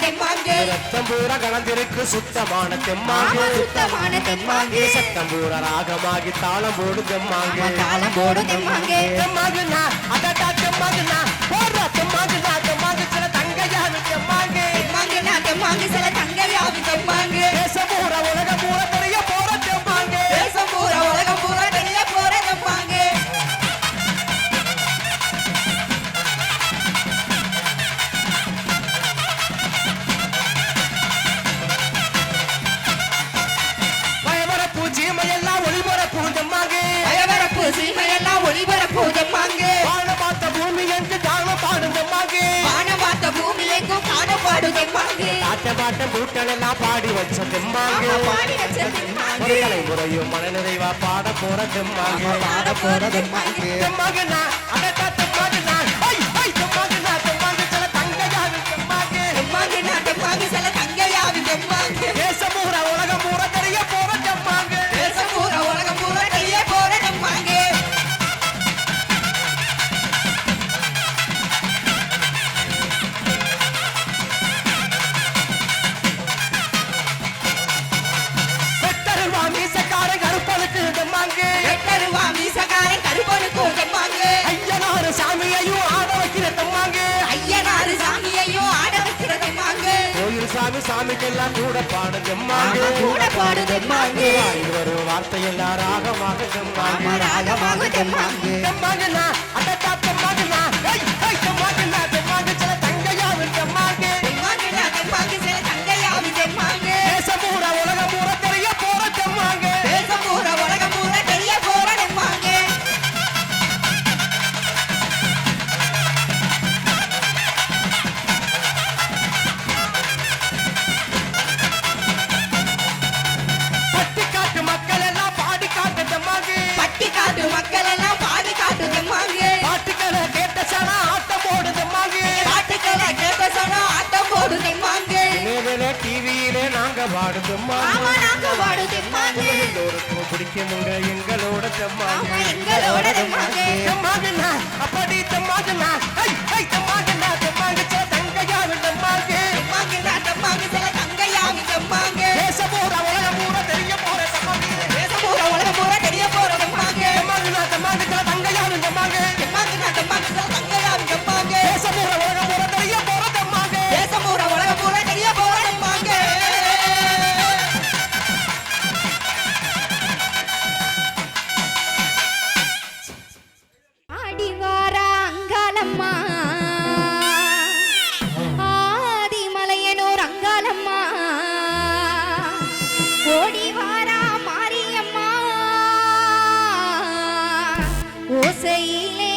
தெம்மாங்கு ரத்தம் பூரா கலந்திருக்கு சுத்தமான தெம்மாங்கு சுத்தமான தெம்மாங்கு சத்தம் பூரா ராகமாகி தாளம் போடு தெம்மாங்கு தாளம் போடு தெம்மாங்கு தெம்மாங்குனா அதட்டா தெம்மாங்குனா போடுற தெம்மாங்குனா தெம்மாங்கு சில தங்கையாவி தெம்மாங்கு தெம்மாங்குனா தெம்மாங்கு சில தங்கையாவி தெம்மாங்கு தேசம் பூரா உலகம் பூரா தெரிய போற தெம்மாங்கு தேசம் பூரா உலகம் பூரா தெரிய போற தெம்மாங்கு பயவரப்பு சீமையெல்லாம் ஒளிபரப்பு தெம்மாங்கு பயவரப்பு சீமையெல்லாம் ஒளிபரப்பு தெம்மாங்கு வாழ பார்த்த பூமி என்று தானம் பாடும் தெம்மாங்கு வானம் பார்த்த பூமி எங்கும் காணப்பாடு தெம்மாங்கு ஆட்ட பாட்டம் கூட்டல் எல்லாம் பாடி வச்ச தெம்மாங்கு பாடி வச்ச தெம்மாங்கு ஒரு கலை முறையும் மனநிறைவா பாட போற தெம்மாங்கு பாட போற தெம்மாங்கு தெம்மாங்குனா அதட்டா தெம்மாங்குனா தெம்மாங்குனா தெம்மாங்கு சில தங்கையாவி தெம்மாங்கு தெம்மாங்குனா தெம்மாங்கு சில தங்கையாவி தெம்மாங்கு தேசம் பூரா உலகம் பூரா தெரிய போற தெம்மாங்கு தேசம் பூரா உலகம் பூரா தெரிய போற தெம்மாங்கு வெட்டருவா மீசக்காரன் கருப்பனுக்கு தெம்மாங்கு எட்டருவா மீசக்காரன் கருப்பனுக்கு தெம்மாங்கு ஐயனாரு சாமியையும் ஆட வைக்கிற தெம்மாங்கு ஐயனாரு சாமியையும் ஆட வைக்கிற தெம்மாங்கு கோயில் சாமி சாமிக்கெல்லாம் கூட பாடு தெம்மாங்கு கூட பாடு தெம்மாங்கு வரும் வார்த்தையெல்லாம் ராகமாக தெம்மாங்கு ராகமாக தெம்மாங்கு தெம்மாங்குனா அதட்டா தெம்மாங்குனா தெம்மாங்குனா தெம்மாங்கு சில தங்கையாவி தெம்மாங்கு தெம்மாங்குனா தெம்மாங்கு சில தங்கையாவி தெம்மாங்கு தேசம் பூரா உலகம் பூரா தெரிய போற தெம்மாங்கு தேசம் பூரா உலகம் பூரா தெரிய போற தெம்மாங்கு பட்டிக்காட்டு மக்கள் எல்லாம் பாடி காட்டு தெம்மாங்கு பட்டி காட்டு மக்கள் எல்லாம் பாடி காட்டு தெம்மாங்கு பாட்டுக்களை கேட்ட சனா ஆட்டம் போடு தெம்மாங்கு பாட்டுக்களை கேட்ட சொன்னா ஆட்டம் போடு தெம்மாங்கு இணையதள டிவியிலே நாங்க பாடு ஆமா தெம்மாங்கு நாங்க பாடு தெம்மாங்கு எல்லோருக்கும் பிடிக்குமுங்க எங்களோட தெம்மாங்கு ஆமா எங்களோட தெம்மாங்கு தெம்மாங்குனா அப்படி தெம்மாங்குனா தெம்மாங்குனா தெம்மாங்கு சில தங்கையாவி தெம்மாங்கு தெம்மாங்குனா தெம்மாங்கு சில தங்கையாவி தெம்மாங்கு தேசம் பூரா உலகம் பூரா தெரிய போற தெம்மாங்கு தேசம் பூரா உலகம் பூரா தெரிய போற தெம்மாங்கு தெம்மாங்குனா தெம்மாங்கு சில தங்கையாவி தெம்மாங்கு தெம்மாங்குனா தெம்மாங்கு சில தங்கையாவி தெம்மாங்கு தேசம் பூரா உலகம் பூரா தெரிய போற தெம்மாங்கு தேசம் பூரா உலகம் பூரா தெரிய போற தெம்மாங்கு ஆடிவாரா அங்காளம்மா ஆதிமலையனூர் அங்காளம்மா ஓடிவாரா மாரியம்மா ஓசையிலே